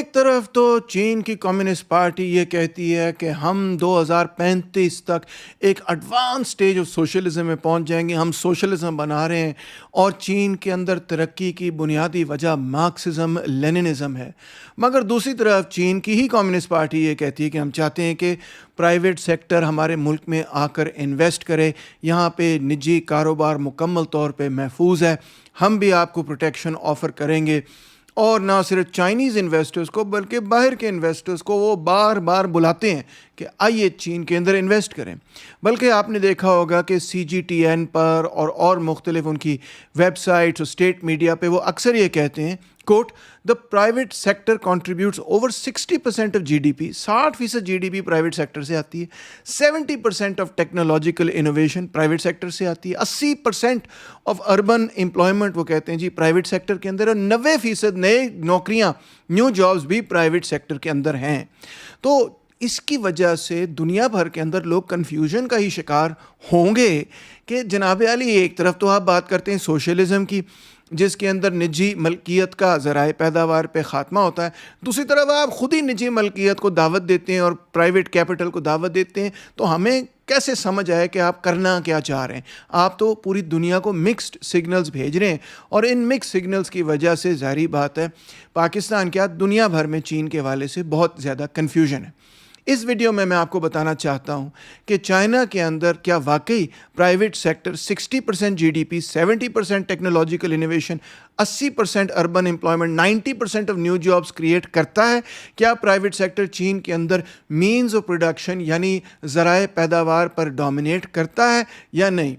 ایک طرف تو چین کی کمیونسٹ پارٹی یہ کہتی ہے کہ ہم 2035 تک ایک ایڈوانس سٹیج آف سوشلزم میں پہنچ جائیں گے، ہم سوشلزم بنا رہے ہیں، اور چین کے اندر ترقی کی بنیادی وجہ مارکسزم لیننزم ہے۔ مگر دوسری طرف چین کی ہی کمیونسٹ پارٹی یہ کہتی ہے کہ ہم چاہتے ہیں کہ پرائیویٹ سیکٹر ہمارے ملک میں آ کر انویسٹ کرے، یہاں پہ نجی کاروبار مکمل طور پہ محفوظ ہے، ہم بھی آپ کو پروٹیکشن آفر کریں گے۔ اور نہ صرف چائنیز انویسٹرز کو بلکہ باہر کے انویسٹرز کو وہ بار بار بلاتے ہیں کہ آئیے چین کے اندر انویسٹ کریں۔ بلکہ آپ نے دیکھا ہوگا کہ CGTN پر اور مختلف ان کی ویب سائٹس اور اسٹیٹ میڈیا پہ وہ اکثر یہ کہتے ہیں quote the private sector contributes over 60% of GDP، 60% GDP private sector سے آتی ہے، 70% of technological innovation private sector سے آتی ہے، 80% آف اربن امپلائمنٹ وہ کہتے ہیں جی پرائیویٹ سیکٹر کے اندر، اور 90% نئے نوکریاں نیو جابز بھی پرائیویٹ سیکٹر کے اندر ہیں۔ تو اس کی وجہ سے دنیا بھر کے اندر لوگ کنفیوژن کا ہی شکار ہوں گے کہ جناب علی ایک طرف تو آپ بات کرتے ہیں سوشلزم کی جس کے اندر نجی ملکیت کا ذرائع پیداوار پہ خاتمہ ہوتا ہے، دوسری طرف آپ خود ہی نجی ملکیت کو دعوت دیتے ہیں اور پرائیویٹ کیپٹل کو دعوت دیتے ہیں، تو ہمیں کیسے سمجھ آئے کہ آپ کرنا کیا چاہ رہے ہیں؟ آپ تو پوری دنیا کو مکسڈ سگنلز بھیج رہے ہیں، اور ان مکس سگنلز کی وجہ سے ظاہری بات ہے پاکستان کیا دنیا بھر میں چین کے حوالے سے بہت زیادہ کنفیوژن ہے۔ اس ویڈیو میں آپ کو بتانا چاہتا ہوں کہ چائنا کے اندر کیا واقعی private sector 60% GDP، 70% technological innovation, 80% urban employment, 90% of new jobs create کرتا ہے؟ کیا پرائیویٹ سیکٹر چین کے اندر مینز آف پروڈکشن یعنی ذرائع پیداوار پر ڈومینیٹ کرتا ہے یا نہیں؟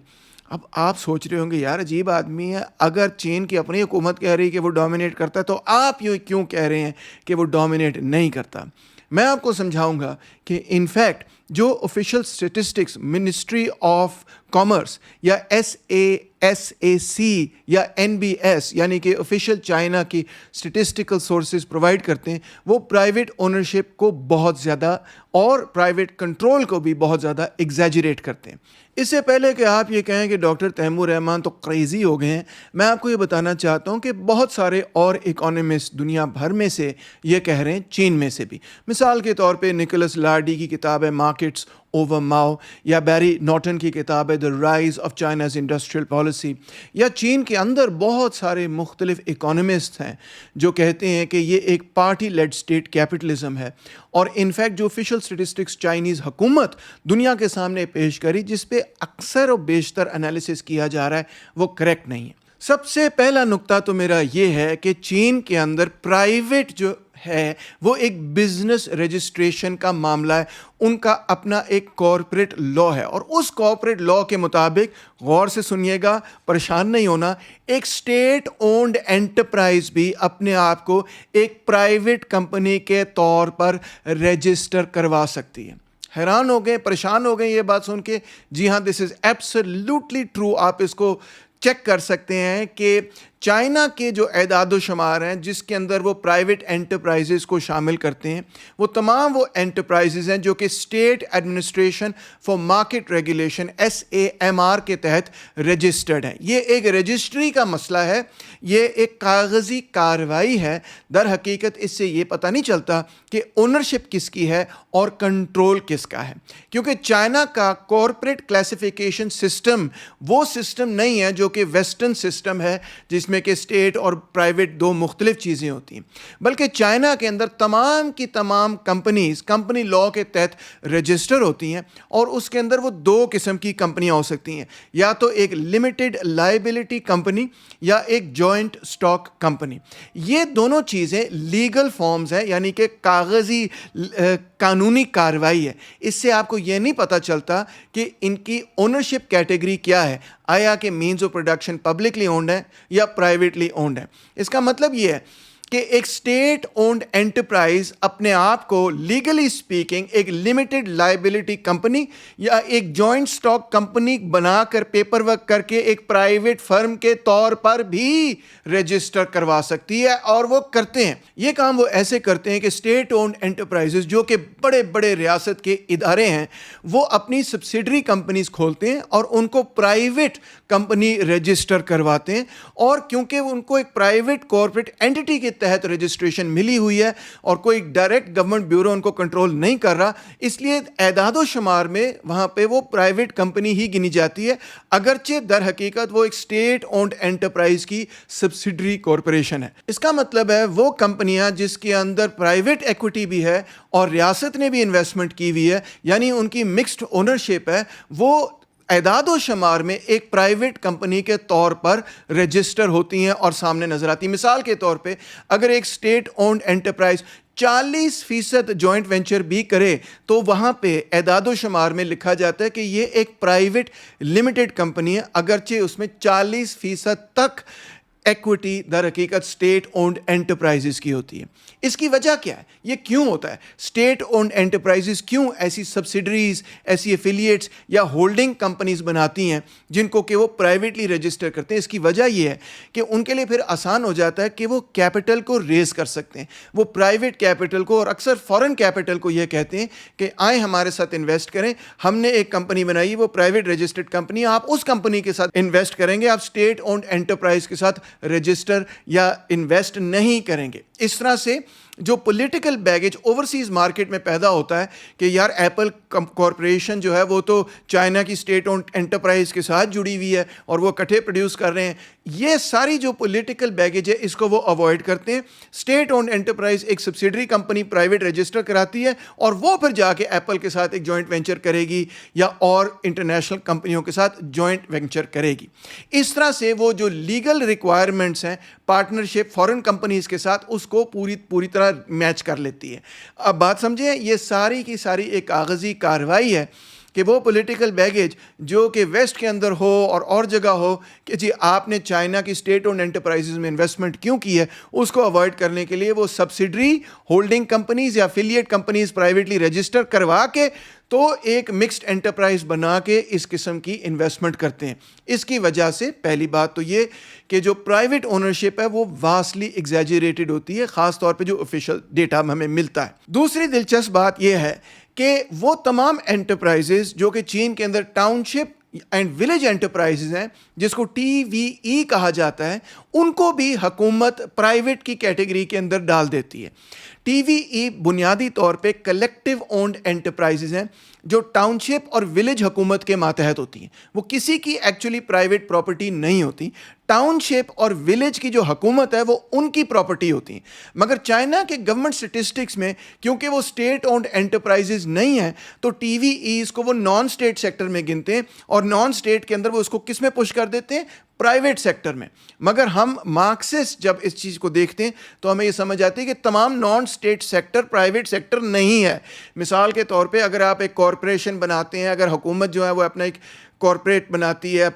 اب آپ سوچ رہے ہوں گے یار عجیب آدمی ہے، اگر چین کی اپنی حکومت کہہ رہی ہے کہ وہ ڈومینیٹ کرتا ہے تو آپ یوں کیوں کہہ رہے ہیں کہ وہ ڈومینیٹ نہیں کرتا؟ میں آپ کو سمجھاؤں گا کہ ان فیکٹ جو official statistics ministry of commerce یا SAC یا NBS یعنی کہ آفیشیل چائنا کی اسٹیٹسٹیکل سورسز پرووائڈ کرتے ہیں، وہ پرائیویٹ اونرشپ کو بہت زیادہ اور پرائیویٹ کنٹرول کو بھی بہت زیادہ ایگزیجریٹ کرتے ہیں۔ اس سے پہلے کہ آپ یہ کہیں کہ ڈاکٹر تیمور رحمان تو کریزی ہو گئے ہیں، میں آپ کو یہ بتانا چاہتا ہوں کہ بہت سارے اور اکانومسٹ دنیا بھر میں سے یہ کہہ رہے ہیں، چین میں سے بھی۔ مثال کے طور پہ نکولس لارڈی کی کتاب ہے مارکیٹس اوور ماؤ، یا بیری نارٹن کی کتاب ہے the rise of China's industrial policy, یا چین کے اندر بہت سارے مختلف اکانومسٹ ہیں جو کہتے ہیں کہ یہ ایک پارٹی لیڈ اسٹیٹ کیپٹلزم ہے، اور انفیکٹ جو آفیشیل اسٹیٹسٹکس چائنیز حکومت دنیا کے سامنے پیش کری جس پہ اکثر و بیشتر انالیسس کیا جا رہا ہے وہ کریکٹ نہیں ہے۔ سب سے پہلا نقطہ تو میرا یہ ہے کہ چین کے اندر پرائیویٹ جو ہے وہ ایک بزنس رجسٹریشن کا معاملہ ہے، ان کا اپنا ایک کارپوریٹ لا ہے، اور اس کارپوریٹ لا کے مطابق غور سے سنیے گا، پریشان نہیں ہونا، ایک اسٹیٹ اونڈ انٹرپرائز بھی اپنے آپ کو ایک پرائیویٹ کمپنی کے طور پر رجسٹر کروا سکتی ہے۔ حیران ہو گئے، پریشان ہو گئے یہ بات سن کے؟ جی ہاں، دس از ایبسلیوٹلی ٹرو۔ آپ اس کو چیک کر سکتے ہیں کہ چائنا کے جو اعداد و شمار ہیں جس کے اندر وہ پرائیویٹ انٹرپرائزز کو شامل کرتے ہیں، وہ تمام وہ انٹرپرائزز ہیں جو کہ state administration for market regulation SAMR کے تحت رجسٹرڈ ہیں۔ یہ ایک رجسٹری کا مسئلہ ہے، یہ ایک کاغذی کارروائی ہے۔ در حقیقت اس سے یہ پتہ نہیں چلتا کہ اونرشپ کس کی ہے اور کنٹرول کس کا ہے، کیونکہ چائنا کا کارپوریٹ کلاسیفیکیشن سسٹم وہ سسٹم نہیں ہے جو کہ ویسٹرن سسٹم ہے جس میں کہ اسٹیٹ اور پرائیویٹ دو مختلف چیزیں ہوتی ہیں، بلکہ چائنا کے اندر تمام کی تمام کمپنیز کمپنی لا کے تحت رجسٹر ہوتی ہیں، اور اس کے اندر وہ دو قسم کی کمپنیاں ہو سکتی ہیں، یا تو ایک لمیٹڈ لائبلٹی کمپنی یا ایک جوائنٹ اسٹاک کمپنی۔ یہ دونوں چیزیں لیگل فارمز ہیں، یعنی کہ کاغذی قانونی کارروائی ہے۔ اس سے آپ کو یہ نہیں پتہ چلتا کہ ان کی اونرشپ کیٹیگری کیا ہے، آیا کہ means of production publicly owned ہے یا پرائیویٹلی اونڈ ہے۔ اس کا مطلب یہ ہے کہ ایک اسٹیٹ اونڈ انٹرپرائز اپنے آپ کو لیگلی اسپیکنگ ایک لمیٹڈ لائبلٹی کمپنی یا ایک جوائنٹ اسٹاک کمپنی بنا کر پیپر ورک کر کے ایک پرائیویٹ فرم کے طور پر بھی رجسٹر کروا سکتی ہے، اور وہ کرتے ہیں۔ یہ کام وہ ایسے کرتے ہیں کہ اسٹیٹ اونڈ انٹرپرائزز جو کہ بڑے بڑے ریاست کے ادارے ہیں، وہ اپنی سبسیڈری کمپنیز کھولتے ہیں اور ان کو پرائیویٹ کمپنی رجسٹر کرواتے ہیں، اور کیونکہ ان کو ایک پرائیویٹ کارپوریٹ اینٹی کے تحت رجسٹریشن ملی ہوئی ہے اور کوئی ڈائریکٹ گورنمنٹ بیورو ان کو کنٹرول نہیں کر رہا، اس لیے اعداد و شمار میں وہاں پہ وہ پرائیویٹ کمپنی ہی گنی جاتی ہے، اگرچہ در حقیقت وہ ایک اسٹیٹ اونڈ انٹرپرائز کی سبسڈری کارپوریشن ہے۔ اس کا مطلب ہے وہ کمپنیاں جس کے اندر پرائیویٹ ایکوٹی بھی ہے اور ریاست نے بھی انویسٹمنٹ کی ہوئی ہے، یعنی ان کی مکسڈ اونرشپ ہے، وہ اعداد و شمار میں ایک پرائیویٹ کمپنی کے طور پر رجسٹر ہوتی ہیں اور سامنے نظر آتی ہیں۔ مثال کے طور پہ اگر ایک state owned enterprise 40% joint venture بھی کرے تو وہاں پہ اعداد و شمار میں لکھا جاتا ہے کہ یہ ایک پرائیویٹ لمیٹڈ کمپنی ہے، اگرچہ اس میں 40% تک ایکوٹی در حقیقت اسٹیٹ اونڈ انٹرپرائزز کی ہوتی ہے۔ اس کی وجہ کیا ہے؟ یہ کیوں ہوتا ہے؟ اسٹیٹ اونڈ انٹرپرائزز کیوں ایسی سبسڈریز، ایسی ایفیلیٹس یا ہولڈنگ کمپنیز بناتی ہیں جن کو کہ وہ پرائیویٹلی رجسٹر کرتے ہیں؟ اس کی وجہ یہ ہے کہ ان کے لیے پھر آسان ہو جاتا ہے کہ وہ کیپٹل کو ریز کر سکتے ہیں، وہ پرائیویٹ کیپٹل کو، اور اکثر فورن کیپٹل کو یہ کہتے ہیں کہ آئیں ہمارے ساتھ انویسٹ کریں، ہم نے ایک کمپنی بنائی، وہ پرائیویٹ رجسٹرڈ کمپنی، آپ اس کمپنی کے ساتھ انویسٹ کریں گے، آپ اسٹیٹ اونڈ انٹرپرائز کے ساتھ رجسٹر یا انویسٹ نہیں کریں گے۔ اس طرح سے جو پولیٹیکل بیگیج اوورسیز مارکیٹ میں پیدا ہوتا ہے کہ یار ایپل کارپوریشن جو ہے وہ تو چائنا کی اسٹیٹ اونڈ انٹرپرائز کے ساتھ جڑی ہوئی ہے اور وہ اکٹھے پروڈیوس کر رہے ہیں، یہ ساری جو پولیٹیکل بیگیج ہے اس کو وہ اوائڈ کرتے ہیں۔ اسٹیٹ اونڈ انٹرپرائز ایک سبسڈری کمپنی پرائیویٹ رجسٹر کراتی ہے اور وہ پھر جا کے ایپل کے ساتھ ایک جوائنٹ وینچر کرے گی یا اور انٹرنیشنل کمپنیوں کے ساتھ جوائنٹ وینچر کرے گی۔ اس طرح سے وہ جو لیگل ریکوائرمنٹس ہیں پارٹنرشپ فورن کمپنیز کے ساتھ اس کو پوری طرح میچ کر لیتی ہے۔ اب بات سمجھیں، یہ ساری کی ساری ایک کاغذی کارروائی ہے کہ وہ پولیٹیکل بیگیج جو کہ ویسٹ کے اندر ہو اور جگہ ہو کہ جی آپ نے چائنا کی اسٹیٹ اونڈ انٹرپرائزز میں انویسٹمنٹ کیوں کی ہے، اس کو اوائڈ کرنے کے لیے وہ سبسڈری ہولڈنگ کمپنیز یا افیلیٹ کمپنیز پرائیویٹلی رجسٹر کروا کے تو ایک مکسڈ انٹرپرائز بنا کے اس قسم کی انویسٹمنٹ کرتے ہیں۔ اس کی وجہ سے پہلی بات تو یہ کہ جو پرائیویٹ اونرشپ ہے وہ واسٹلی ایگزیجریٹڈ ہوتی ہے، خاص طور پہ جو آفیشیل ڈیٹا ہمیں ملتا ہے۔ دوسری دلچسپ بات یہ ہے کہ وہ تمام انٹرپرائزز جو کہ چین کے اندر township and village enterprises ہیں، جس کو TVE کہا جاتا ہے، ان کو بھی حکومت پرائیویٹ کی کیٹیگری کے اندر ڈال دیتی ہے۔ TVE بنیادی طور پہ کلیکٹیو اونڈ انٹرپرائزز ہیں جو ٹاؤن شپ اور ولیج حکومت کے ماتحت ہوتی ہیں، وہ کسی کی ایکچولی پرائیویٹ پراپرٹی نہیں ہوتی۔ ٹاؤن شپ اور ولیج کی جو حکومت ہے وہ ان کی پراپرٹی ہوتی ہیں، مگر چائنا کے گورنمنٹ سٹیٹسٹکس میں کیونکہ وہ اسٹیٹ اونڈ انٹرپرائزز نہیں ہیں تو TVEs کو وہ نان اسٹیٹ سیکٹر میں گنتے ہیں، اور نان اسٹیٹ کے اندر وہ اس کو کس میں پش کر دیتے ہیں؟ پرائیویٹ سیکٹر میں۔ مگر ہم مارکسسٹ جب اس چیز کو دیکھتے ہیں تو ہمیں یہ سمجھ آتی ہے کہ تمام non estate sector private sector نہیں ہے۔ مثال کے طور پہ اگر آپ ایک کارپوریشن بناتے ہیں، اگر حکومت جو ہے وہ اپنا ایک کارپوریٹ بناتی ہے،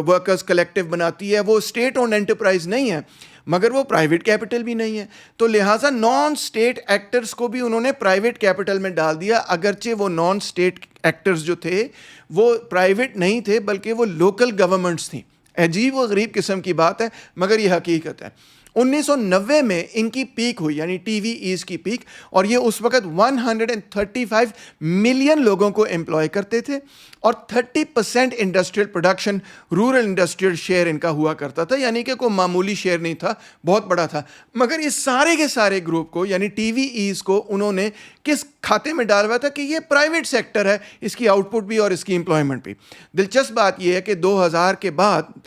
ورکرز کلیکٹیو بناتی ہے، وہ اسٹیٹ اونڈ انٹرپرائز نہیں ہے مگر وہ پرائیویٹ کیپٹل بھی نہیں ہے، تو لہٰذا نان اسٹیٹ ایکٹرز کو بھی انہوں نے پرائیویٹ کیپٹل میں ڈال دیا، اگرچہ وہ نان اسٹیٹ ایکٹرز جو تھے وہ پرائیویٹ نہیں تھے بلکہ وہ لوکل گورنمنٹس تھیں۔ عجیب و غریب قسم کی بات ہے مگر یہ حقیقت ہے۔ 1990 میں ان کی پیک ہوئی، یعنی TVEs کی پیک، اور یہ اس وقت 135 ملین لوگوں کو امپلوائے کرتے تھے اور 30% industrial production, rural industrial share ان کا ہوا کرتا تھا، یعنی کہ کوئی معمولی شیئر نہیں تھا، بہت بڑا تھا۔ مگر اس سارے کے سارے گروپ کو یعنی TVEs کو انہوں نے کس کھاتے میں ڈالوا تھا کہ یہ پرائیویٹ سیکٹر ہے، اس کی آؤٹ پٹ بھی اور اس کی امپلائمنٹ بھی۔ دلچسپ بات یہ ہے کہ 2000 کے بعد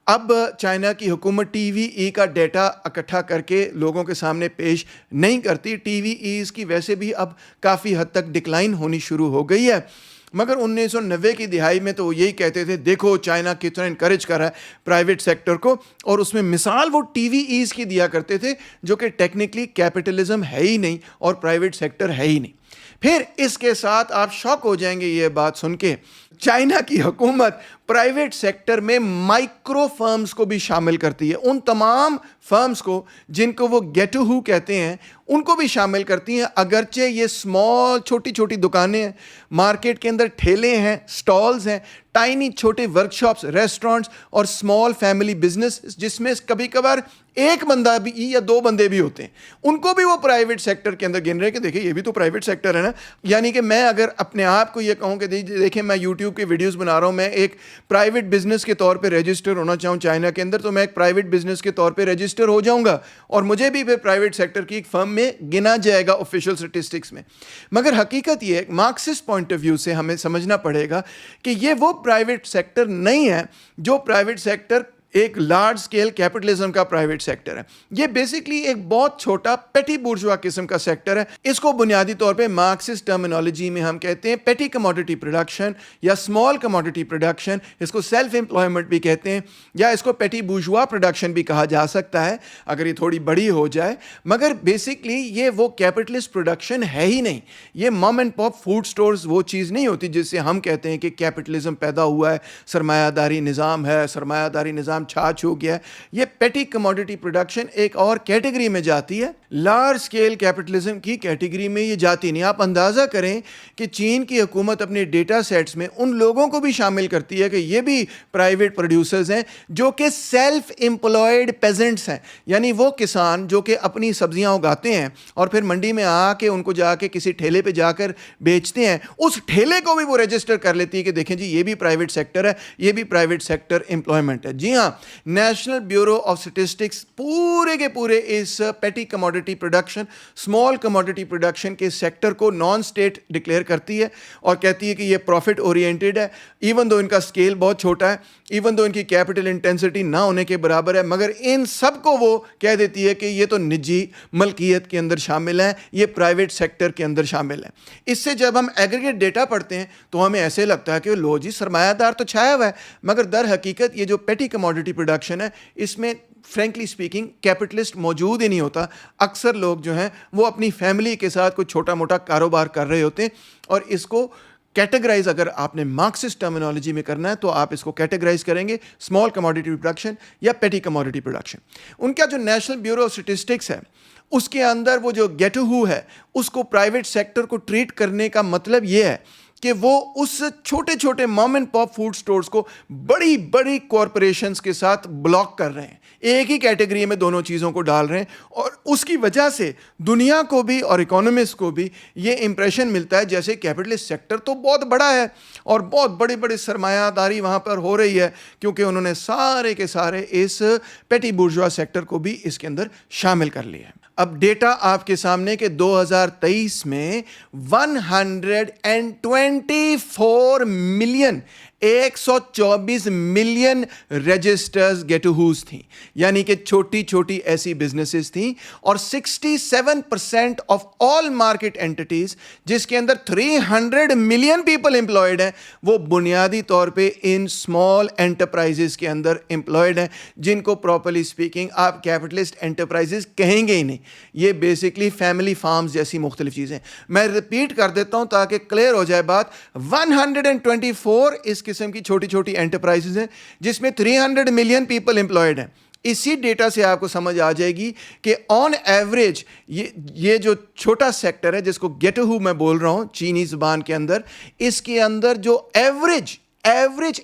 اب چائنا کی حکومت TVE کا ڈیٹا اکٹھا کر کے لوگوں کے سامنے پیش نہیں کرتی۔ TVEs کی ویسے بھی اب کافی حد تک ڈکلائن ہونی شروع ہو گئی ہے، مگر 1990 کی دہائی میں تو وہ یہی کہتے تھے دیکھو چائنا کتنا انکریج کر رہا ہے پرائیویٹ سیکٹر کو، اور اس میں مثال وہ TVEs کی دیا کرتے تھے جو کہ ٹیکنیکلی کیپٹلزم ہے ہی نہیں اور پرائیویٹ سیکٹر ہے ہی نہیں۔ پھر اس کے ساتھ آپ شاک ہو جائیں گے یہ بات سن کے، چائنا کی حکومت پرائیویٹ سیکٹر میں مائکرو فرمز کو بھی شامل کرتی ہے۔ ان تمام فرمز کو جن کو وہ گیٹو ہو کہتے ہیں، ان کو بھی شامل کرتی ہیں. اگرچہ یہ اسمال چھوٹی چھوٹی دکانیں ہیں, مارکیٹ کے اندر ٹھیلے ہیں, اسٹالز ہیں, ٹائنی چھوٹے ورک شاپس, ریسٹورینٹس اور اسمال فیملی بزنس جس میں کبھی کبھار ایک بندہ بھی یا دو بندے بھی ہوتے ہیں, ان کو بھی وہ پرائیویٹ سیکٹر کے اندر گن رہے ہیں کہ دیکھیں یہ بھی تو پرائیویٹ سیکٹر ہے نا. یعنی کہ میں اگر اپنے آپ کو یہ کہوں کہ دیکھیں میں یوٹیوب کی ویڈیوز بنا رہا ہوں, میں ایک پرائیویٹ بزنس کے طور پہ رجسٹر ہونا چاہوں چائنا کے اندر, تو میں ایک پرائیویٹ بزنس کے طور پہ رجسٹر ہو جاؤں گا اور مجھے بھی پھر پرائیویٹ سیکٹر کی ایک فرم میں گنا جائے گا آفیشیل اسٹیٹسٹکس میں. مگر حقیقت یہ ہے مارکسسٹ پوائنٹ آف ویو سے ہمیں سمجھنا پڑے گا کہ یہ وہ پرائیویٹ سیکٹر نہیں ہے جو پرائیویٹ سیکٹر ایک لارج سکیل کیپٹلزم کا پرائیویٹ سیکٹر ہے. یہ بیسکلی ایک بہت چھوٹا پیٹی بورژوا قسم کا سیکٹر ہے. اس کو بنیادی طور پہ مارکسسٹ ٹرمینالوجی میں ہم کہتے ہیں پیٹی کموڈٹی پروڈکشن یا اسمال کموڈٹی پروڈکشن, اس کو سیلف امپلائمنٹ بھی کہتے ہیں یا اس کو پیٹی بورژوا پروڈکشن بھی کہا جا سکتا ہے اگر یہ تھوڑی بڑی ہو جائے. مگر بیسکلی یہ وہ کیپٹلسٹ پروڈکشن ہے ہی نہیں. یہ مم اینڈ پاپ فوڈ سٹورز وہ چیز نہیں ہوتی جس سے ہم کہتے ہیں کہ کیپٹلزم پیدا ہوا ہے, سرمایہ داری نظام ہے, سرمایہ داری نظام چھاچ ہو گیا. یہ پیٹی کموڈٹی پروڈکشن ایک اور کیٹیگری میں جاتی ہے, لارج سکیل کیپٹلزم کی کیٹیگری میں یہ جاتی نہیں. آپ اندازہ کریں کہ چین کی حکومت اپنے ڈیٹا سیٹس میں ان لوگوں کو بھی شامل کرتی ہے کہ یہ بھی پرائیویٹ پروڈیوسرز ہیں جو کہ سیلف امپلائڈ پیزنٹس ہیں, یعنی وہ کسان جو کہ اپنی سبزیاں اگاتے ہیں اور پھر منڈی میں آ کے ان کو جا کے کسی ٹھیلے پہ جا کر بیچتے ہیں. اس ٹھیلے کو بھی وہ رجسٹر کر لیتی ہے کہ دیکھیں جی یہ بھی پرائیویٹ سیکٹر ہے, یہ بھی پرائیویٹ سیکٹر امپلائمنٹ ہے. جی ہاں, نیشنل بیورو آف اسٹیٹسٹکس پورے کے پورے اس پیٹی commodity production, small commodity production کے سیکٹر کو نان اسٹیٹ ڈکلیئر کرتی ہے اور کہتی ہے کہ یہ پروفٹ اورینٹیڈ ہے, ایون دو ان کا اسکیل بہت چھوٹا ہے, ایون دو ان کی کیپٹل انٹینسٹی نہ ہونے کے برابر ہے, مگر ان سب کو وہ کہہ دیتی ہے کہ یہ تو نجی ملکیت کے اندر شامل ہیں, یہ پرائیویٹ سیکٹر کے اندر شامل ہیں. اس سے جب ہم ایگریگیٹ ڈیٹا پڑھتے ہیں تو ہمیں ایسے لگتا ہے کہ لو جی سرمایہ دار تو چھایا ہوا ہے, مگر در حقیقت یہ جو پیٹی کموڈٹی پروڈکشن ہے اس میں فرینکلی اسپیکنگ کیپٹلسٹ موجود ہی نہیں ہوتا. اکثر لوگ جو ہیں وہ اپنی فیملی کے ساتھ کوئی چھوٹا موٹا کاروبار کر رہے ہوتے ہیں اور اس کو کیٹیگرائز اگر آپ نے مارکسسٹ ٹرمینالوجی میں کرنا ہے تو آپ اس کو کیٹیگرائز کریں گے اسمال کموڈٹی پروڈکشن یا پیٹی کموڈٹی پروڈکشن. ان کا جو نیشنل بیورو آف اسٹیٹسٹکس ہے اس کے اندر وہ جو گیٹ ٹو ہو ہے اس کو پرائیویٹ سیکٹر کو ٹریٹ کرنے کا مطلب یہ ہے کہ وہ اس چھوٹے چھوٹے مم اینڈ پاپ فوڈ سٹورز کو بڑی بڑی کارپوریشنز کے ساتھ بلاک کر رہے ہیں, ایک ہی کیٹیگری میں دونوں چیزوں کو ڈال رہے ہیں. اور اس کی وجہ سے دنیا کو بھی اور اکانومسٹ کو بھی یہ امپریشن ملتا ہے جیسے کیپٹلسٹ سیکٹر تو بہت بڑا ہے اور بہت بڑے بڑے سرمایہ داری وہاں پر ہو رہی ہے, کیونکہ انہوں نے سارے کے سارے اس پیٹی بورژوا سیکٹر کو بھی اس کے اندر شامل کر لیا ہے. اب ڈیٹا آپ کے سامنے کہ 2023 میں 124 ملین 124 ملین رجسٹرز گیٹ ٹو ہوز تھیں, یعنی کہ چھوٹی چھوٹی ایسی بزنسز تھیں, اور 67% آف آل مارکیٹ اینٹیز جس کے اندر 300 ملین پیپل امپلائڈ ہیں وہ بنیادی طور پہ ان اسمال انٹرپرائزز کے اندر امپلائڈ ہیں, جن کو پراپرلی اسپیکنگ آپ کیپٹلسٹ انٹرپرائزز کہیں گے ہی نہیں. یہ بیسکلی فیملی فارمز جیسی مختلف چیزیں. میں ریپیٹ کر دیتا ہوں تاکہ کلیئر ہو جائے بات. 124 اس قسم کی چھوٹی چھوٹی انٹرپرائزز ہیں جس میں 300 ملین پیپل امپلائڈ ہیں. اسی ڈیٹا سے آپ کو سمجھ آ جائے گی کہ آن ایوریج یہ جو چھوٹا سیکٹر ہے جس کو گیٹ ٹو ہو میں بول رہا ہوں چینی زبان کے اندر, اس کے اندر جو ایوریج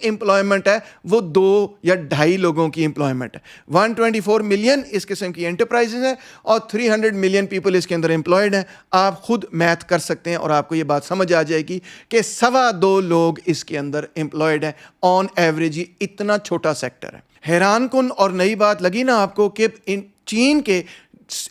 امپلائمنٹ ہے وہ 2 یا 2.5 لوگوں کی امپلائمنٹ ہے. 124 ملین اس قسم کی انٹرپرائزز ہیں اور 300 ملین پیپل اس کے اندر امپلائڈ ہیں. آپ خود میتھ کر سکتے ہیں اور آپ کو یہ بات سمجھ آ جائے گی کہ 2.25 لوگ اس کے اندر امپلائڈ ہیں آن ایوریج. اتنا چھوٹا سیکٹر ہے. حیران کن اور نئی بات لگی نا آپ کو کہ چین کے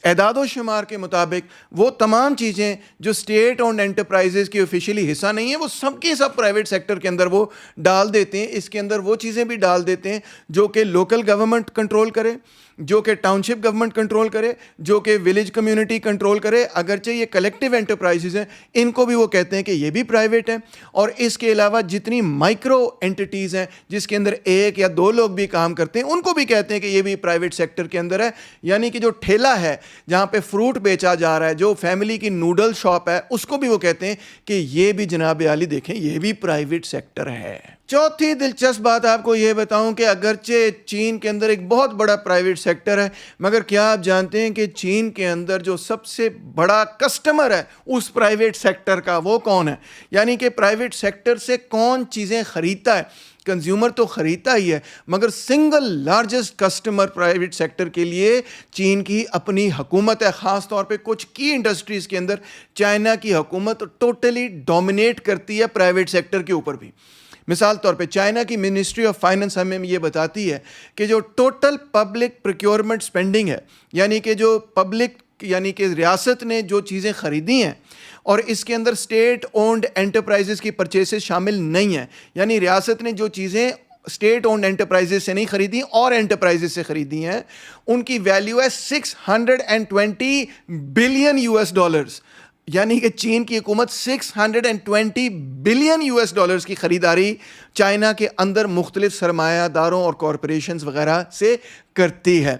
اعداد و شمار کے مطابق وہ تمام چیزیں جو اسٹیٹ اونڈ انٹرپرائزز کی آفیشیلی حصہ نہیں ہیں وہ سب کی سب پرائیویٹ سیکٹر کے اندر وہ ڈال دیتے ہیں. اس کے اندر وہ چیزیں بھی ڈال دیتے ہیں جو کہ لوکل گورنمنٹ کنٹرول کرے, جو کہ ٹاؤن شپ گورنمنٹ کنٹرول کرے, جو کہ ولیج کمیونٹی کنٹرول کرے. اگرچہ یہ کلیکٹیو انٹرپرائزز ہیں ان کو بھی وہ کہتے ہیں کہ یہ بھی پرائیویٹ ہیں. اور اس کے علاوہ جتنی مائکرو انٹیٹیز ہیں جس کے اندر 1 یا 2 لوگ بھی کام کرتے ہیں ان کو بھی کہتے ہیں کہ یہ بھی پرائیویٹ سیکٹر کے اندر ہے. یعنی کہ جو ٹھیلا ہے ہے جہاں پہ فروٹ بیچا جا رہا ہے, جو فیملی کی نوڈل شاپ ہے, اس کو بھی وہ کہتے ہیں کہ یہ بھی جناب عالی دیکھیں یہ بھی پرائیویٹ سیکٹر ہے. چوتھی دلچسپ بات آپ کو یہ بتاؤں کہ اگرچہ چین کے اندر ایک بہت بڑا پرائیویٹ سیکٹر ہے, مگر کیا آپ جانتے ہیں کہ چین کے اندر جو سب سے بڑا کسٹمر ہے اس پرائیویٹ سیکٹر کا وہ کون ہے؟ یعنی کہ پرائیویٹ سیکٹر سے کون چیزیں خریدتا ہے؟ کنزیومر تو خریدتا ہی ہے, مگر single largest customer private sector کے لیے چین کی اپنی حکومت ہے. خاص طور پہ کچھ کی انڈسٹریز کے اندر چائنا کی حکومت ٹوٹلی ڈومینیٹ کرتی ہے پرائیویٹ سیکٹر کے اوپر بھی. مثال طور پہ چائنا کی منسٹری آف فائننس ہمیں یہ بتاتی ہے کہ جو ٹوٹل پبلک پروکیورمنٹ سپینڈنگ ہے, یعنی کہ جو پبلک یعنی کہ ریاست نے جو چیزیں خریدی ہیں, اور اس کے اندر اسٹیٹ اونڈ انٹرپرائزز کی پرچیزز شامل نہیں ہیں, یعنی ریاست نے جو چیزیں اسٹیٹ اونڈ انٹرپرائزز سے نہیں خریدی اور انٹرپرائزز سے خریدی ہیں, ان کی ویلیو ہے $620 بلین. یعنی کہ چین کی حکومت $620 بلین کی خریداری چائنا کے اندر مختلف سرمایہ داروں اور کارپوریشنز وغیرہ سے کرتی ہے.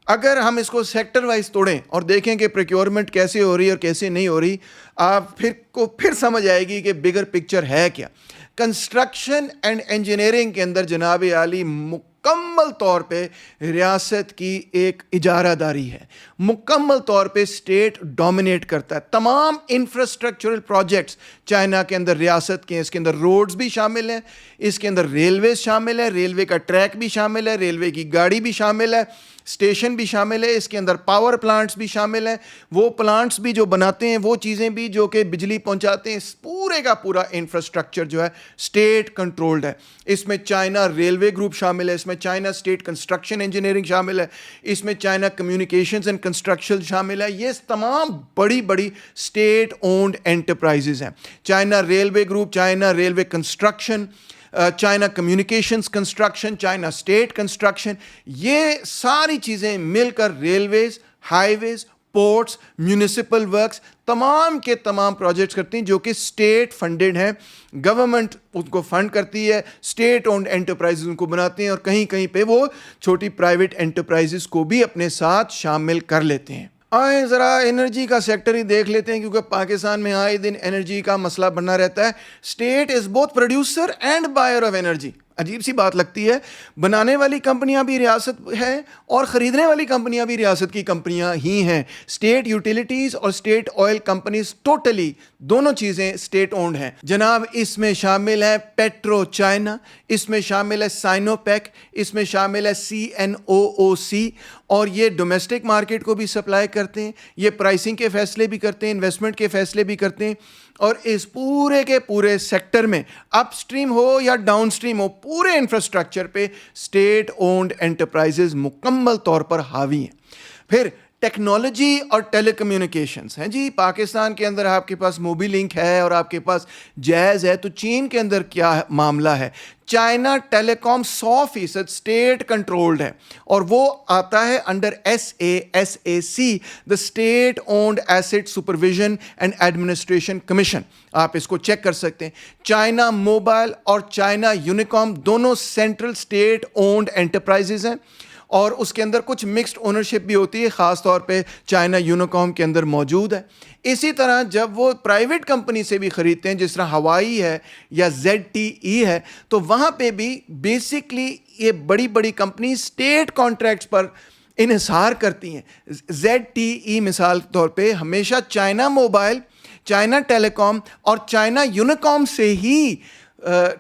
اگر ہم اس کو سیکٹر وائز توڑیں اور دیکھیں کہ پروکیورمنٹ کیسے ہو رہی ہے اور کیسے نہیں ہو رہی, آپ پھر سمجھ آئے گی کہ بگر پکچر ہے کیا. کنسٹرکشن اینڈ انجینئرنگ کے اندر جناب عالی مکمل طور پہ ریاست کی ایک اجارہ داری ہے, مکمل طور پہ اسٹیٹ ڈومینیٹ کرتا ہے. تمام انفراسٹرکچرل پروجیکٹس چائنا کے اندر ریاست کے ہیں, اس کے اندر روڈز بھی شامل ہیں, اس کے اندر ریلویز شامل ہے, ریلوے کا ٹریک بھی شامل ہے, ریلوے کی گاڑی بھی شامل ہے, اسٹیشن بھی شامل ہے, اس کے اندر پاور پلانٹس بھی شامل ہیں, وہ پلانٹس بھی جو بناتے ہیں, وہ چیزیں بھی جو کہ بجلی پہنچاتے ہیں. پورے کا پورا انفراسٹرکچر جو ہے اسٹیٹ کنٹرولڈ ہے. اس میں چائنا ریلوے گروپ شامل ہے, اس میں چائنا اسٹیٹ کنسٹرکشن انجینئرنگ شامل ہے, اس میں چائنا کمیونیکیشنز اینڈ کنسٹرکشن شامل ہے. یہ تمام بڑی بڑی اسٹیٹ اونڈ انٹرپرائزز ہیں. China railway group, China railway construction, China communications construction, China state construction, یہ ساری چیزیں مل کر ریلویز, ہائی ویز, پورٹس, میونسپل ورکس, تمام کے تمام پروجیکٹس کرتی ہیں جو کہ اسٹیٹ فنڈڈ ہیں. گورنمنٹ ان کو فنڈ کرتی ہے, اسٹیٹ اونڈ انٹرپرائزز ان کو بناتے ہیں, اور کہیں کہیں پہ وہ چھوٹی پرائیویٹ انٹرپرائزز کو بھی اپنے ساتھ شامل کر لیتے ہیں. آئیں ذرا انرجی کا سیکٹر ہی دیکھ لیتے ہیں, کیونکہ پاکستان میں آئے دن انرجی کا مسئلہ بنا رہتا ہے. State is both producer and buyer of energy. عجیب سی بات لگتی ہے, بنانے والی کمپنیاں بھی ریاست ہے اور خریدنے والی کمپنیاں بھی ریاست کی کمپنیاں ہی ہیں. اسٹیٹ یوٹیلیٹیز اور اسٹیٹ آئل کمپنیز ٹوٹلی دونوں چیزیں اسٹیٹ اونڈ ہیں جناب. اس میں شامل ہے پیٹرو چائنا, اس میں شامل ہے سائنوپیک, اس میں شامل ہے CNOOC, اور یہ ڈومیسٹک مارکیٹ کو بھی سپلائی کرتے ہیں, یہ پرائسنگ کے فیصلے بھی کرتے ہیں, انویسٹمنٹ کے فیصلے بھی کرتے ہیں. اور اس پورے کے پورے سیکٹر میں اپ اسٹریم ہو یا ڈاؤن اسٹریم ہو, پورے انفراسٹرکچر پہ اسٹیٹ اونڈ انٹرپرائزز مکمل طور پر حاوی ہیں. پھر ٹیکنالوجی اور ٹیلی کمیونیکیشنز ہیں جی. پاکستان کے اندر آپ کے پاس موبی لنک ہے اور آپ کے پاس جیز ہے, تو چین کے اندر کیا معاملہ ہے؟ China telecom 100% state controlled ہے, اور وہ آتا ہے under SASAC, the state owned asset supervision and administration commission. آپ اس کو چیک کر سکتے ہیں. چائنا موبائل اور چائنا یونیکام دونوں سینٹرل اسٹیٹ اونڈ انٹرپرائزز ہیں, اور اس کے اندر کچھ مکسڈ اونرشپ بھی ہوتی ہے, خاص طور پہ چائنا یونیکام کے اندر موجود ہے. اسی طرح جب وہ پرائیویٹ کمپنی سے بھی خریدتے ہیں, جس طرح ہوائی ہے یا ZTE ہے, تو وہاں پہ بھی بیسکلی یہ بڑی بڑی کمپنی اسٹیٹ کانٹریکٹس پر انحصار کرتی ہیں. ZTE مثال طور پہ ہمیشہ چائنا موبائل, چائنا ٹیلی کام اور چائنا یونیکام سے ہی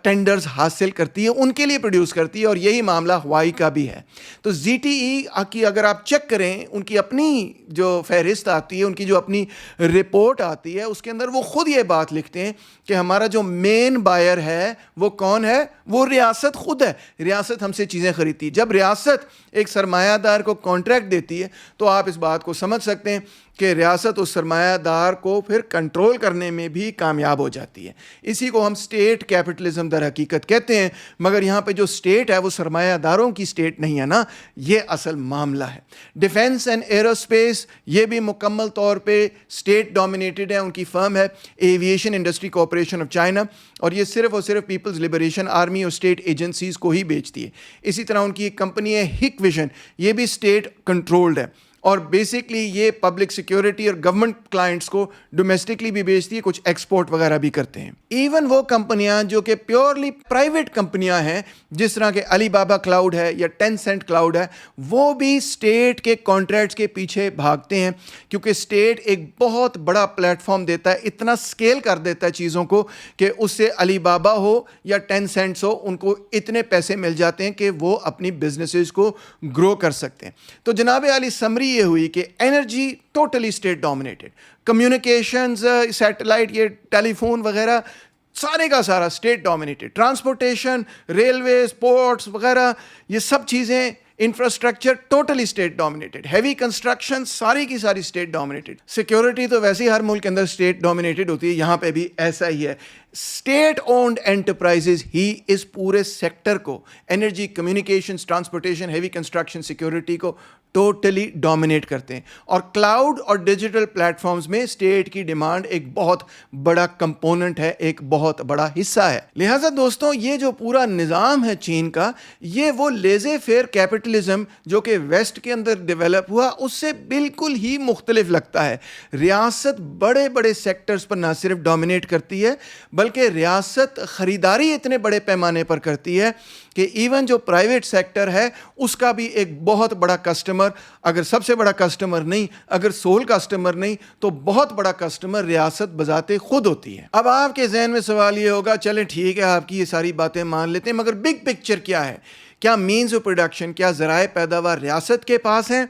ٹینڈرز حاصل کرتی ہے, ان کے لیے پروڈیوس کرتی ہے, اور یہی معاملہ ہوائی کا بھی ہے. تو ZTE کی اگر آپ چیک کریں, ان کی اپنی جو فہرست آتی ہے, ان کی جو اپنی رپورٹ آتی ہے, اس کے اندر وہ خود یہ بات لکھتے ہیں کہ ہمارا جو مین بائر ہے وہ کون ہے؟ وہ ریاست خود ہے. ریاست ہم سے چیزیں خریدتی ہے. جب ریاست ایک سرمایہ دار کو کانٹریکٹ دیتی ہے, تو آپ اس بات کو سمجھ سکتے ہیں کہ ریاست اس سرمایہ دار کو پھر کنٹرول کرنے میں بھی کامیاب ہو جاتی ہے. اسی کو ہم اسٹیٹ کیپٹلزم در حقیقت کہتے ہیں, مگر یہاں پہ جو اسٹیٹ ہے وہ سرمایہ داروں کی اسٹیٹ نہیں ہے نا, یہ اصل معاملہ ہے. ڈیفینس اینڈ ایروسپیس, یہ بھی مکمل طور پہ اسٹیٹ ڈومینیٹڈ ہے. ان کی فرم ہے aviation industry corporation of China, اور یہ صرف اور صرف پیپلز لبریشن آرمی اور اسٹیٹ ایجنسیز کو ہی بیچتی ہے. اسی طرح ان کی ایک کمپنی ہے ہک ویژن, یہ بھی اسٹیٹ کنٹرولڈ ہے. اور بیسکلی یہ پبلک سیکیورٹی اور گورنمنٹ کلائنٹس کو ڈومیسٹکلی بھی بیچتی ہے, کچھ ایکسپورٹ وغیرہ بھی کرتے ہیں. ایون وہ کمپنیاں جو کہ پیورلی پرائیویٹ کمپنیاں ہیں, جس طرح کہ علی بابا کلاؤڈ ہے یا 10 سینٹ کلاؤڈ ہے, وہ بھی اسٹیٹ کے کانٹریکٹس کے پیچھے بھاگتے ہیں, کیونکہ اسٹیٹ ایک بہت بڑا پلیٹ فارم دیتا ہے, اتنا اسکیل کر دیتا ہے چیزوں کو کہ اس سے علی بابا ہو یا 10 سینٹس ہو, ان کو اتنے پیسے مل جاتے ہیں کہ وہ اپنی بزنسز کو گرو کر سکتے ہیں. تو جناب عالی سمری یہ ہوئی کہ energy totally state dominated, communications, satellite, یہ ٹیلی فون وغیرہ سارے کا سارا state dominated, transportation, railways, ports وغیرہ یہ سب چیزیں, infrastructure totally state dominated, heavy construction ساری کی ساری اسٹیٹ ڈومینیٹڈ. سیکیورٹی تو ویسے ہی ہر ملک کے اندر اسٹیٹ ڈومینیٹڈ ہوتی ہے, یہاں پہ بھی ایسا ہی ہے. اسٹیٹ اونڈ انٹرپرائزز ہی اس پورے سیکٹر کو, energy, communications, transportation, heavy construction, security کو ٹوٹلی ڈومینیٹ کرتے ہیں. اور کلاؤڈ اور ڈیجیٹل پلیٹ فارمز میں اسٹیٹ کی ڈیمانڈ ایک بہت بڑا کمپوننٹ ہے, ایک بہت بڑا حصہ ہے. لہٰذا دوستوں, یہ جو پورا نظام ہے چین کا, یہ وہ لیزے فیئر کیپٹلزم جو کہ ویسٹ کے اندر ڈیولپ ہوا اس سے بالکل ہی مختلف لگتا ہے. ریاست بڑے بڑے سیکٹرز پر نہ صرف ڈومینیٹ کرتی ہے, بلکہ ریاست خریداری اتنے بڑے پیمانے پر کرتی ہے کہ ایون جو پرائیویٹ سیکٹر ہے اس کا بھی ایک بہت بڑا کسٹمر, اگر سب سے بڑا کسٹمر نہیں, اگر سول کسٹمر نہیں, تو بہت بڑا کسٹمر ریاست بذات خود ہوتی ہے. اب آپ کے ذہن میں سوال یہ ہوگا, چلیں ٹھیک ہے آپ کی یہ ساری باتیں مان لیتے ہیں, مگر بگ پکچر کیا ہے؟ کیا مینز آف پروڈکشن, کیا ذرائع پیداوار ریاست کے پاس ہیں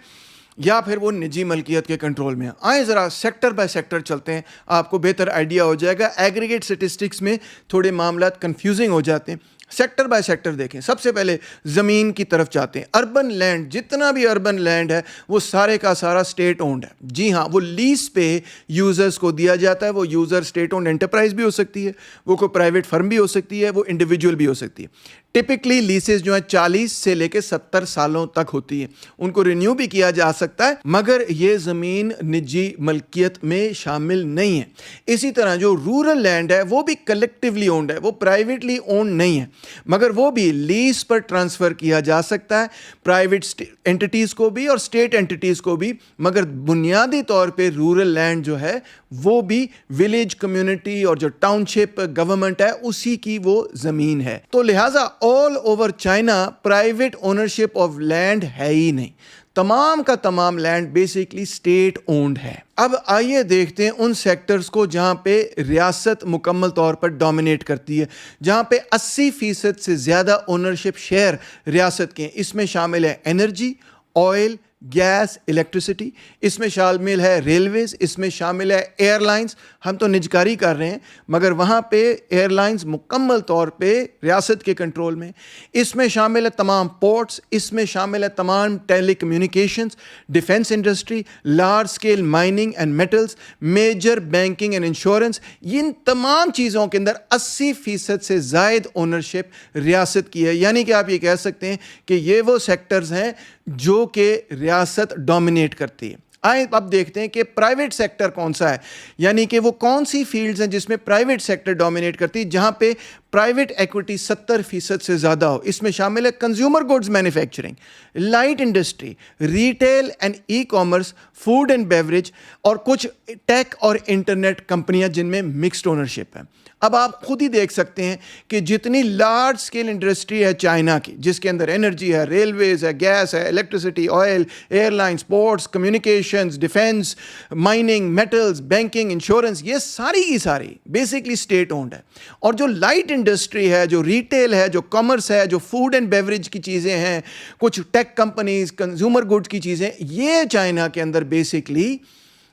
یا پھر وہ نجی ملکیت کے کنٹرول میں؟ آئیں ذرا سیکٹر بائی سیکٹر چلتے ہیں, آپ کو بہتر آئیڈیا ہو جائے گا. ایگریگیٹ سٹیسٹکس میں تھوڑے معاملات کنفیوزنگ ہو جاتے ہیں. سیکٹر بائی سیکٹر دیکھیں. سب سے پہلے زمین کی طرف جاتے ہیں. اربن لینڈ, جتنا بھی اربن لینڈ ہے وہ سارے کا سارا اسٹیٹ اونڈ ہے. جی ہاں, وہ لیز پہ یوزرز کو دیا جاتا ہے. وہ یوزر اسٹیٹ اونڈ انٹرپرائز بھی ہو سکتی ہے, وہ کوئی پرائیویٹ فرم بھی ہو سکتی ہے, وہ انڈیویجول بھی ہو سکتی ہے. ٹپکلی لیسز جو ہیں 40 سے لے کے 70 سالوں تک ہوتی ہے, ان کو رینیو بھی کیا جا سکتا ہے, مگر یہ زمین نجی ملکیت میں شامل نہیں ہے. اسی طرح جو رورل لینڈ ہے وہ بھی کلیکٹیولی اونڈ ہے, وہ پرائیویٹلی اونڈ نہیں ہے, مگر وہ بھی لیز پر ٹرانسفر کیا جا سکتا ہے, پرائیویٹ انٹیٹیز کو بھی اور اسٹیٹ انٹیٹیز کو بھی. مگر بنیادی طور پہ رورل لینڈ جو ہے وہ بھی ولیج کمیونٹی اور جو ٹاؤن شپ گورنمنٹ ہے اسی کی وہ زمین ہے. تو لہٰذا all over China private ownership of land ہے ہی نہیں, تمام کا تمام لینڈ بیسکلی اسٹیٹ اونڈ ہے. اب آئیے دیکھتے ہیں ان سیکٹرز کو جہاں پہ ریاست مکمل طور پر ڈومینیٹ کرتی ہے, جہاں پہ 80% سے زیادہ اونرشپ شیئر ریاست کے ہیں. اس میں شامل ہے انرجی, آئل, گیس, الیکٹریسٹی, اس میں شامل ہے ریلویز, اس میں شامل ہے ایئر لائنز. ہم تو نجکاری کر رہے ہیں مگر وہاں پہ ایئر لائنز مکمل طور پہ ریاست کے کنٹرول میں. اس میں شامل ہے تمام پورٹس, اس میں شامل ہے تمام telecommunications, defence industry, large scale mining and metals, major banking and insurance. ان تمام چیزوں کے اندر 80% سے زائد اونرشپ ریاست کی ہے. یعنی کہ آپ یہ کہہ سکتے ہیں کہ یہ وہ سیکٹرز ہیں جو کہ ریاست ڈومینیٹ کرتی ہے. آئیں اب دیکھتے ہیں کہ پرائیویٹ سیکٹر کون سا ہے, یعنی کہ وہ کون سی فیلڈز ہیں جس میں پرائیویٹ سیکٹر ڈومینیٹ کرتی ہے, جہاں پہ پرائیویٹ ایکویٹی 70% سے زیادہ ہو. اس میں شامل ہے consumer goods manufacturing, light industry, retail and e commerce, food and beverage, اور کچھ ٹیک اور انٹرنیٹ کمپنیاں جن میں مکسڈ اونرشپ ہے. اب آپ خود ہی دیکھ سکتے ہیں کہ جتنی لارج اسکیل انڈسٹری ہے چائنا کی, جس کے اندر انرجی ہے, ریلویز ہے, گیس ہے, electricity, oil, airlines, ports, communications, defence, mining, metals, banking, insurance, یہ ساری کی ساری بیسکلی اسٹیٹ اونڈ ہے. اور جو لائٹ انڈسٹری ہے, جو ریٹیل ہے, جو کامرس ہے, جو فوڈ اینڈ بیوریج کی چیزیں ہیں, کچھ ٹیک کمپنیز, کنزیومر گڈز کی چیزیں, یہ چائنا کے اندر بیسکلی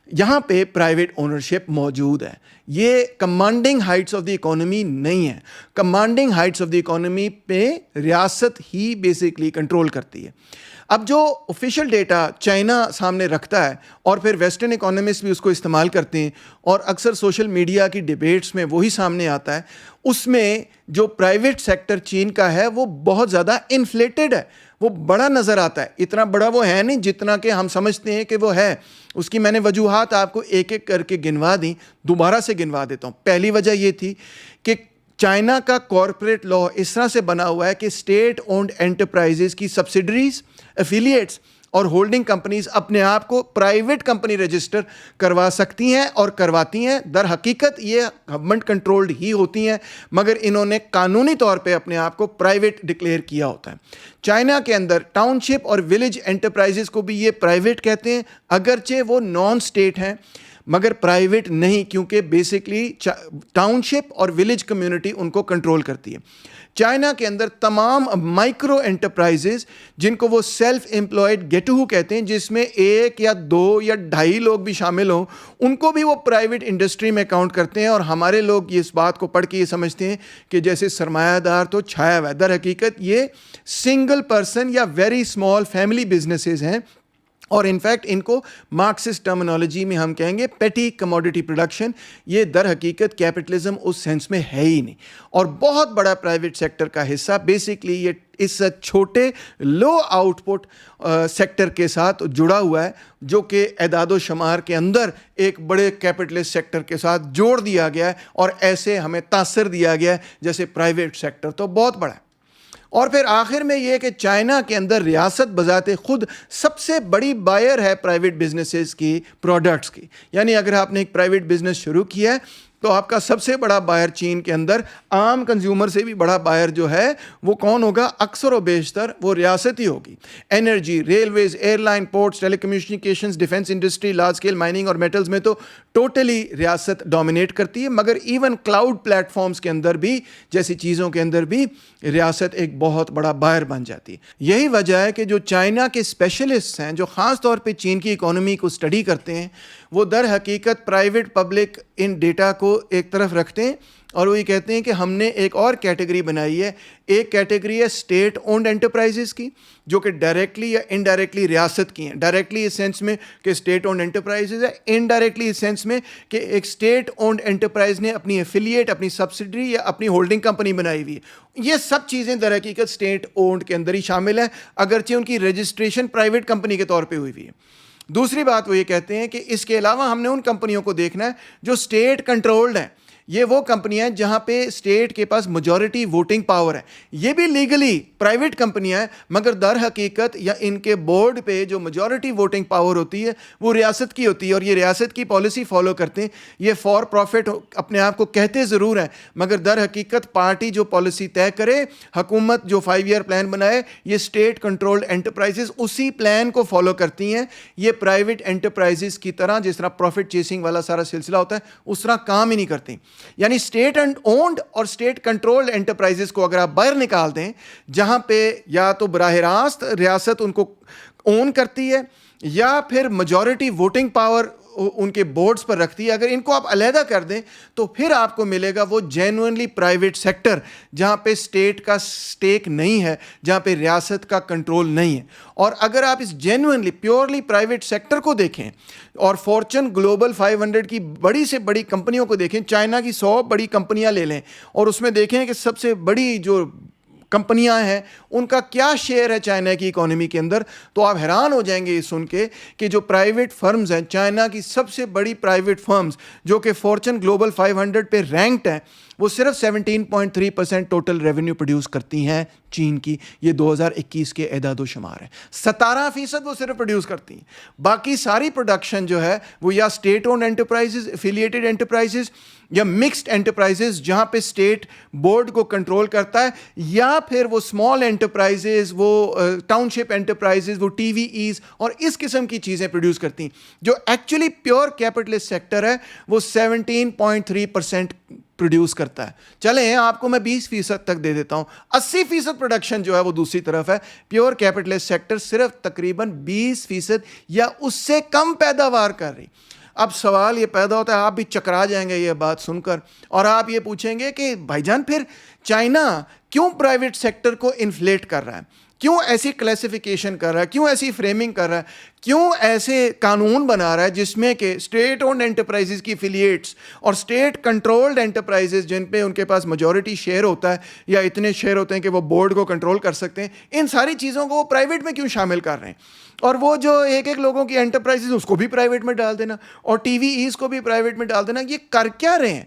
یہاں پہ پرائیویٹ اونرشپ موجود ہے. یہ commanding heights of the economy نہیں ہے. Commanding heights of the economy پہ ریاست ہی بیسکلی کنٹرول کرتی ہے. اب جو آفیشیل ڈیٹا چائنا سامنے رکھتا ہے اور پھر ویسٹرن اکانومسٹ بھی اس کو استعمال کرتے ہیں اور اکثر سوشل میڈیا کی ڈیبیٹس میں وہی سامنے آتا ہے, اس میں جو پرائیویٹ سیکٹر چین کا ہے وہ بہت زیادہ انفلیٹڈ ہے, وہ بڑا نظر آتا ہے. اتنا بڑا وہ ہے نہیں جتنا کہ ہم سمجھتے ہیں کہ وہ ہے. اس کی میں نے وجوہات آپ کو ایک ایک کر کے گنوا دیں, دوبارہ سے گنوا دیتا ہوں. پہلی وجہ یہ تھی کہ چائنا کا کارپوریٹ لا اس طرح سے بنا ہوا ہے کہ اسٹیٹ اونڈ انٹرپرائزز کی سبسڈریز, افیلیٹس اور ہولڈنگ کمپنیز اپنے آپ کو پرائیویٹ کمپنی رجسٹر کروا سکتی ہیں اور کرواتی ہیں. در حقیقت یہ گورنمنٹ کنٹرولڈ ہی ہوتی ہیں, مگر انہوں نے قانونی طور پہ اپنے آپ کو پرائیویٹ ڈکلیئر کیا ہوتا ہے. چائنا کے اندر ٹاؤن شپ اور ولیج انٹرپرائزز کو بھی یہ پرائیویٹ کہتے ہیں, اگرچہ وہ نان اسٹیٹ ہیں مگر پرائیویٹ نہیں, کیونکہ بیسکلی ٹاؤن شپ اور ولیج کمیونٹی ان کو کنٹرول کرتی ہے. چائنا کے اندر تمام مائکرو انٹرپرائزز جن کو وہ سیلف امپلائڈ گیٹو کہتے ہیں, جس میں 1 یا 2 یا 2.5 لوگ بھی شامل ہوں, ان کو بھی وہ پرائیویٹ انڈسٹری میں کاؤنٹ کرتے ہیں. اور ہمارے لوگ اس بات کو پڑھ کے یہ سمجھتے ہیں کہ جیسے سرمایہ دار تو چھایا ہوا ہے, در حقیقت یہ سنگل پرسن یا ویری اسمال فیملی بزنسز ہیں. اور انفیکٹ ان کو مارکسسٹ ٹرمنالوجی میں ہم کہیں گے پیٹی کموڈٹی پروڈکشن. یہ در حقیقت کیپٹلزم اس سینس میں ہے ہی نہیں. اور بہت بڑا پرائیویٹ سیکٹر کا حصہ بیسکلی یہ اس چھوٹے لو آؤٹ پٹ سیکٹر کے ساتھ جڑا ہوا ہے, جو کہ اعداد و شمار کے اندر ایک بڑے کیپٹلسٹ سیکٹر کے ساتھ جوڑ دیا گیا ہے, اور ایسے ہمیں تاثر دیا گیا ہے جیسے پرائیویٹ سیکٹر تو بہت بڑا ہے. اور پھر آخر میں یہ کہ چائنا کے اندر ریاست بذات خود سب سے بڑی بائر ہے پرائیویٹ بزنسز کی پروڈکٹس کی. یعنی اگر آپ نے ایک پرائیویٹ بزنس شروع کیا ہے تو آپ کا سب سے بڑا بائر چین کے اندر, عام کنزیومر سے بھی بڑا بائر جو ہے وہ کون ہوگا؟ اکثر و بیشتر وہ ریاست ہی ہوگی. Energy, railways, airline, ports, telecommunications, defence industry, large scale mining اور میٹلز میں تو ٹوٹلی ریاست ڈومینیٹ کرتی ہے. مگر ایون کلاؤڈ پلیٹ فارمز کے اندر بھی, جیسی چیزوں کے اندر بھی ریاست ایک بہت بڑا بائر بن جاتی ہے. یہی وجہ ہے کہ جو چائنا کے اسپیشلسٹ ہیں جو خاص طور پہ چین کی اکانومی کو اسٹڈی کرتے ہیں, وہ در حقیقت پرائیویٹ پبلک ان ڈیٹا کو ایک طرف رکھتے ہیں, اور وہ یہ کہتے ہیں کہ ہم نے ایک اور کیٹیگری بنائی ہے. ایک کیٹیگری ہے اسٹیٹ اونڈ انٹرپرائزز کی, جو کہ ڈائریکٹلی یا انڈائریکٹلی ریاست کی ہیں. ڈائریکٹلی اس سینس میں کہ اسٹیٹ اونڈ انٹرپرائزز ہے, انڈائریکٹلی اس سینس میں کہ ایک اسٹیٹ اونڈ انٹرپرائز نے اپنی ایفیلیٹ, اپنی سبسڈری یا اپنی ہولڈنگ کمپنی بنائی ہوئی ہے. یہ سب چیزیں در حقیقت اسٹیٹ اونڈ کے اندر ہی شامل ہیں, اگرچہ ان کی رجسٹریشن پرائیویٹ کمپنی کے طور پہ ہوئی ہوئی ہے. دوسری بات وہ یہ کہتے ہیں کہ اس کے علاوہ ہم نے ان کمپنیوں کو دیکھنا ہے جو اسٹیٹ کنٹرولڈ ہیں. یہ وہ کمپنیاں ہیں جہاں پہ اسٹیٹ کے پاس میجورٹی ووٹنگ پاور ہے. یہ بھی لیگلی پرائیویٹ کمپنیاں ہیں, مگر در حقیقت یا ان کے بورڈ پہ جو میجورٹی ووٹنگ پاور ہوتی ہے وہ ریاست کی ہوتی ہے, اور یہ ریاست کی پالیسی فالو کرتے ہیں. یہ فار پروفٹ اپنے آپ کو کہتے ضرور ہیں, مگر در حقیقت پارٹی جو پالیسی طے کرے, حکومت جو 5 ایئر پلان بنائے, یہ اسٹیٹ کنٹرولڈ انٹرپرائزز اسی پلان کو فالو کرتی ہیں. یہ پرائیویٹ انٹرپرائزز کی طرح جس طرح پروفٹ چیسنگ والا سارا سلسلہ ہوتا ہے اس طرح کام ہی نہیں کرتی. یعنی اسٹیٹ اینڈ اونڈ اور اسٹیٹ کنٹرولڈ انٹرپرائزز کو اگر آپ باہر نکال دیں, جہاں پہ یا تو براہ راست ریاست ان کو اون کرتی ہے یا پھر میجورٹی ووٹنگ پاور ان کے بورڈز پر رکھتی ہے, اگر ان کو آپ علیحدہ کر دیں تو پھر آپ کو ملے گا وہ جینوئنلی پرائیویٹ سیکٹر, جہاں پہ اسٹیٹ کا سٹیک نہیں ہے, جہاں پہ ریاست کا کنٹرول نہیں ہے. اور اگر آپ اس جینوئنلی پیورلی پرائیویٹ سیکٹر کو دیکھیں اور فارچون گلوبل 500 کی بڑی سے بڑی کمپنیوں کو دیکھیں, چائنا کی 100 بڑی کمپنیاں لے لیں اور اس میں دیکھیں کہ سب سے بڑی جو کمپنیاں ہیں ان کا کیا شیئر ہے چائنا کی اکانومی کے اندر, تو آپ حیران ہو جائیں گے یہ سن کے کہ جو پرائیویٹ فرمز ہیں, چائنا کی سب سے بڑی پرائیویٹ فرمز جو کہ فارچون گلوبل 500 پہ رینکڈ ہیں, وہ صرف 17.3% ٹوٹل ریونیو پروڈیوس کرتی ہیں چین کی. یہ 2021 کے اعداد و شمار ہیں. 17% وہ صرف پروڈیوس کرتی ہیں. باقی ساری پروڈکشن جو ہے وہ یا state owned enterprises, affiliated enterprises, یا مکسڈ انٹرپرائزز جہاں پہ اسٹیٹ بورڈ کو کنٹرول کرتا ہے, یا پھر وہ اسمال انٹرپرائزز, وہ ٹاؤن شپ انٹرپرائزز, وہ ٹی وی ایز اور اس قسم کی چیزیں پروڈیوس کرتی ہیں. جو ایکچولی پیور کیپٹلسٹ سیکٹر ہے وہ 17.3% پروڈیوس کرتا ہے. چلیں آپ کو میں 20% تک دے دیتا ہوں. 80% پروڈکشن جو ہے وہ دوسری طرف ہے. پیور کیپٹلسٹ سیکٹر صرف تقریباً 20% یا اس سے کم پیداوار کر رہی. اب سوال یہ پیدا ہوتا ہے, آپ بھی چکرا جائیں گے یہ بات سن کر, اور آپ یہ پوچھیں گے کہ بھائی جان پھر چائنا کیوں پرائیویٹ سیکٹر کو انفلیٹ کر رہا ہے, کیوں ایسی کلیسیفیکیشن کر رہا ہے, کیوں ایسی فریمنگ کر رہا ہے, کیوں ایسے قانون بنا رہا ہے جس میں کہ اسٹیٹ اونڈ انٹرپرائزز کی ایفیلیٹس اور اسٹیٹ کنٹرولڈ انٹرپرائزز جن پہ ان کے پاس میجورٹی شیئر ہوتا ہے یا اتنے شیئر ہوتے ہیں کہ وہ بورڈ کو کنٹرول کر سکتے ہیں, ان ساری چیزوں کو وہ پرائیویٹ میں کیوں شامل کر رہے ہیں. اور وہ جو ایک لوگوں کی انٹرپرائزز اس کو بھی پرائیویٹ میں ڈال دینا اور ٹی وی ایز کو بھی پرائیویٹ میں ڈال دینا, یہ کر کیا رہے ہیں؟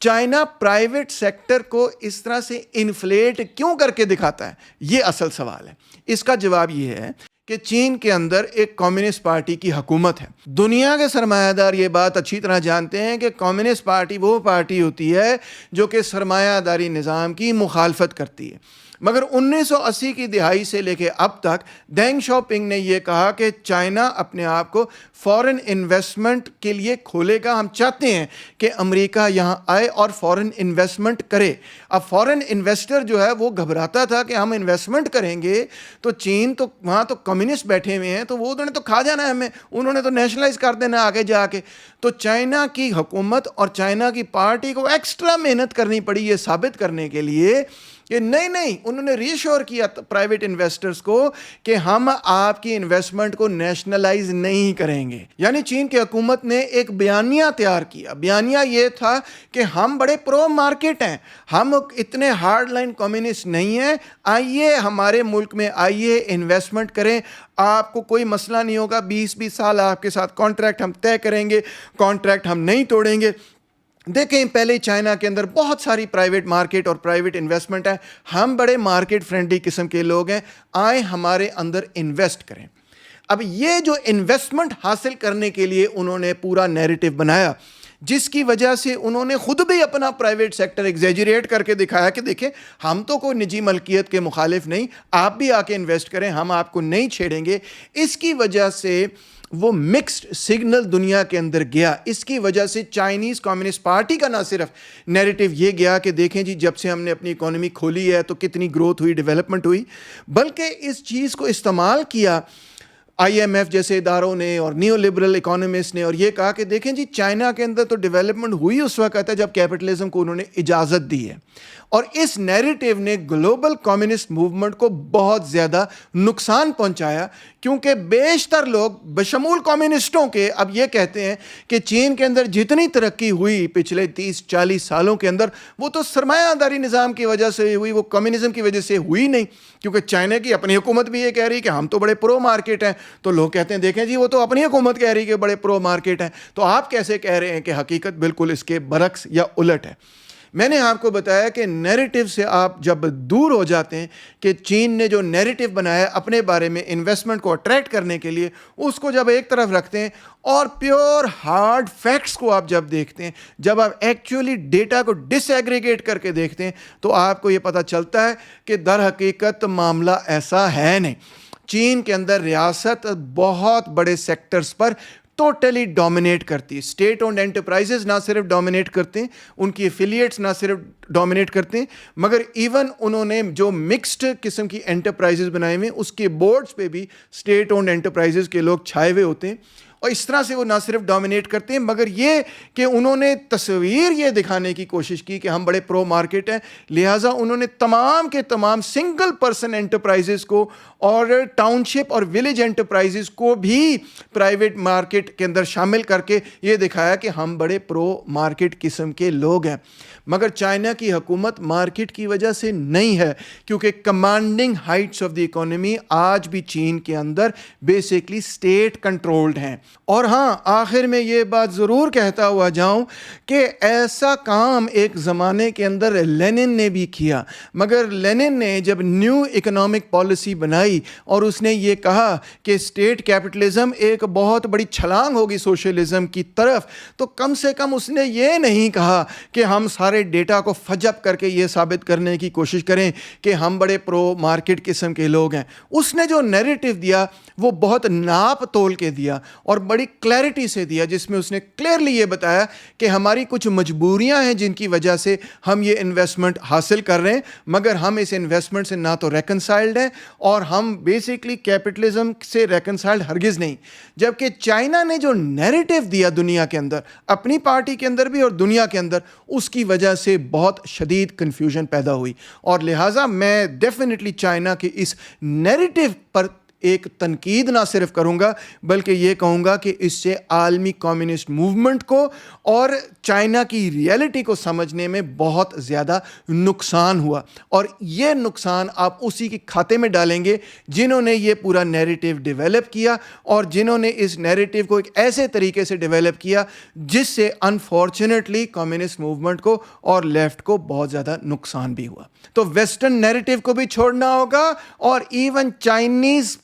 چائنا پرائیویٹ سیکٹر کو اس طرح سے انفلیٹ کیوں کر کے دکھاتا ہے, یہ اصل سوال ہے. اس کا جواب یہ ہے کہ چین کے اندر ایک کمیونسٹ پارٹی کی حکومت ہے. دنیا کے سرمایہ دار یہ بات اچھی طرح جانتے ہیں کہ کمیونسٹ پارٹی وہ پارٹی ہوتی ہے جو کہ سرمایہ داری نظام کی مخالفت کرتی ہے. مگر 1980 کی دہائی سے لے کے اب تک دینگ شاؤپنگ نے یہ کہا کہ چائنا اپنے آپ کو فورن انویسٹمنٹ کے لیے کھولے گا. ہم چاہتے ہیں کہ امریکہ یہاں آئے اور فورن انویسٹمنٹ کرے. اب فورن انویسٹر جو ہے وہ گھبراتا تھا کہ ہم انویسٹمنٹ کریں گے تو چین تو وہاں تو کمیونسٹ بیٹھے ہوئے ہیں، تو وہ انہوں نے تو کھا جانا ہے ہمیں، انہوں نے تو نیشنلائز کر دینا آگے جا کے. تو چائنا کی حکومت اور چائنا کی پارٹی کو ایکسٹرا محنت کرنی پڑی یہ ثابت کرنے کے لیے کہ نہیں انہوں نے ری ایشور کیا پرائیویٹ انویسٹرز کو کہ ہم آپ کی انویسٹمنٹ کو نیشنلائز نہیں کریں گے. یعنی چین کی حکومت نے ایک بیانیہ تیار کیا. بیانیہ یہ تھا کہ ہم بڑے پرو مارکیٹ ہیں، ہم اتنے ہارڈ لائن کمیونسٹ نہیں ہیں، آئیے ہمارے ملک میں آئیے انویسٹمنٹ کریں، آپ کو کوئی مسئلہ نہیں ہوگا، 20 سال آپ کے ساتھ کانٹریکٹ ہم طے کریں گے، کانٹریکٹ ہم نہیں توڑیں گے. دیکھیں پہلے چائنا کے اندر بہت ساری پرائیویٹ مارکیٹ اور پرائیویٹ انویسٹمنٹ ہے، ہم بڑے مارکیٹ فرینڈلی قسم کے لوگ ہیں، آئیں ہمارے اندر انویسٹ کریں. اب یہ جو انویسٹمنٹ حاصل کرنے کے لیے انہوں نے پورا نیریٹو بنایا، جس کی وجہ سے انہوں نے خود بھی اپنا پرائیویٹ سیکٹر ایگزیجریٹ کر کے دکھایا کہ دیکھیں ہم تو کوئی نجی ملکیت کے مخالف نہیں، آپ بھی آ کے انویسٹ کریں، ہم آپ کو نہیں چھیڑیں گے. اس کی وجہ سے وہ مکسڈ سگنل دنیا کے اندر گیا. اس کی وجہ سے چائنیز کمیونسٹ پارٹی کا نہ صرف نیریٹو یہ گیا کہ دیکھیں جی جب سے ہم نے اپنی اکانومی کھولی ہے تو کتنی گروتھ ہوئی، ڈیولپمنٹ ہوئی، بلکہ اس چیز کو استعمال کیا IMF جیسے اداروں نے اور نیو لبرل اکانومسٹ نے، اور یہ کہا کہ دیکھیں جی چائنا کے اندر تو ڈیولپمنٹ ہوئی اس وقت ہے جب کیپٹلزم کو انہوں نے اجازت دی ہے. اور اس نیریٹو نے گلوبل کمیونسٹ موومنٹ کو بہت زیادہ نقصان پہنچایا، کیونکہ بیشتر لوگ بشمول کمیونسٹوں کے اب یہ کہتے ہیں کہ چین کے اندر جتنی ترقی ہوئی پچھلے 30-40 سالوں کے اندر وہ تو سرمایہ داری نظام کی وجہ سے ہوئی، وہ کمیونزم کی وجہ سے ہوئی نہیں. کیونکہ چائنا کی اپنی حکومت بھی یہ کہہ رہی کہ ہم تو بڑے پرو مارکیٹ ہیں، تو لوگ کہتے ہیں دیکھیں جی وہ تو اپنی حکومت کہہ رہی کہ بڑے پرو مارکیٹ ہیں، تو آپ کیسے کہہ رہے ہیں کہ حقیقت بالکل اس کے برعکس یا الٹ ہے. میں نے آپ کو بتایا کہ نیریٹو سے آپ جب دور ہو جاتے ہیں کہ چین نے جو نیریٹو بنایا اپنے بارے میں انویسٹمنٹ کو اٹریکٹ کرنے کے لیے، اس کو جب ایک طرف رکھتے ہیں اور پیور ہارڈ فیکٹس کو آپ جب دیکھتے ہیں، جب آپ ایکچولی ڈیٹا کو ڈس ایگریگیٹ کر کے دیکھتے ہیں، تو آپ کو یہ پتہ چلتا ہے کہ در حقیقت معاملہ ایسا ہے نہیں. چین کے اندر ریاست بہت بڑے سیکٹرز پر ٹوٹلی ڈومینیٹ کرتی ہے. اسٹیٹ اونڈ انٹرپرائزز نہ صرف ڈومینیٹ کرتے ہیں، ان کی ایفیلیٹس نہ صرف ڈومینیٹ کرتے ہیں، مگر ایون انہوں نے جو مکسڈ قسم کی انٹرپرائزز بنائے ہوئے ہیں اس کے بورڈز پہ بھی اسٹیٹ اونڈ انٹرپرائزز کے لوگ چھائے ہوئے ہوتے ہیں. اور اس طرح سے وہ نہ صرف ڈومینیٹ کرتے ہیں، مگر یہ کہ انہوں نے تصویر یہ دکھانے کی کوشش کی کہ ہم بڑے پرو مارکیٹ ہیں، لہٰذا انہوں نے تمام کے تمام سنگل پرسن انٹرپرائزز کو اور ٹاؤن شپ اور ولیج انٹرپرائزز کو بھی پرائیویٹ مارکیٹ کے اندر شامل کر کے یہ دکھایا کہ ہم بڑے پرو مارکیٹ قسم کے لوگ ہیں. مگر چائنا کی حکومت مارکیٹ کی وجہ سے نہیں ہے، کیونکہ commanding heights of the economy آج بھی چین کے اندر بیسکلی اسٹیٹ کنٹرولڈ ہیں. اور ہاں آخر میں یہ بات ضرور کہتا ہوا جاؤں کہ ایسا کام ایک زمانے کے اندر لینن نے بھی کیا، مگر لینن نے جب نیو اکنامک پالیسی بنائی اور اس نے یہ کہا کہ اسٹیٹ کیپٹلزم ایک بہت بڑی چھلانگ ہوگی سوشلزم کی طرف، تو کم سے کم اس نے یہ نہیں کہا کہ ہم سارے ڈیٹا کو فجب کر کے یہ ثابت کرنے کی کوشش کریں کہ ہم بڑے پرو مارکیٹ قسم کے لوگ ہیں. اس نے جو نیریٹو دیا وہ بہت ناپ تول کے دیا اور بڑی کلیئرٹی سے دیا، جس میں اس نے کلیئرلی یہ بتایا کہ ہماری کچھ مجبوریاں ہیں جن کی وجہ سے ہم یہ انویسٹمنٹ حاصل کر رہے ہیں، مگر ہم اس انویسٹمنٹ سے نہ تو ریکنسائلڈ ہیں اور ہم بیسکلی کیپٹلزم سے ریکنسائلڈ ہرگز نہیں. جبکہ چائنا نے جو نیریٹو دیا دنیا کے اندر، اپنی پارٹی کے اندر بھی اور دنیا کے اندر، اس کی وجہ سے بہت شدید کنفیوژن پیدا ہوئی. اور لہٰذا میں ڈیفینیٹلی چائنا کے اس نیریٹو پر ایک تنقید نہ صرف کروں گا بلکہ یہ کہوں گا کہ اس سے عالمی کمیونسٹ موومنٹ کو اور چائنا کی ریئلٹی کو سمجھنے میں بہت زیادہ نقصان ہوا. اور یہ نقصان آپ اسی کے کھاتے میں ڈالیں گے جنہوں نے یہ پورا نیریٹو ڈیولپ کیا اور جنہوں نے اس نیریٹو کو ایک ایسے طریقے سے ڈیولپ کیا جس سے انفارچونیٹلی کمیونسٹ موومنٹ کو اور لیفٹ کو بہت زیادہ نقصان بھی ہوا. تو ویسٹرن نیریٹو کو بھی چھوڑنا ہوگا اور ایون چائنیز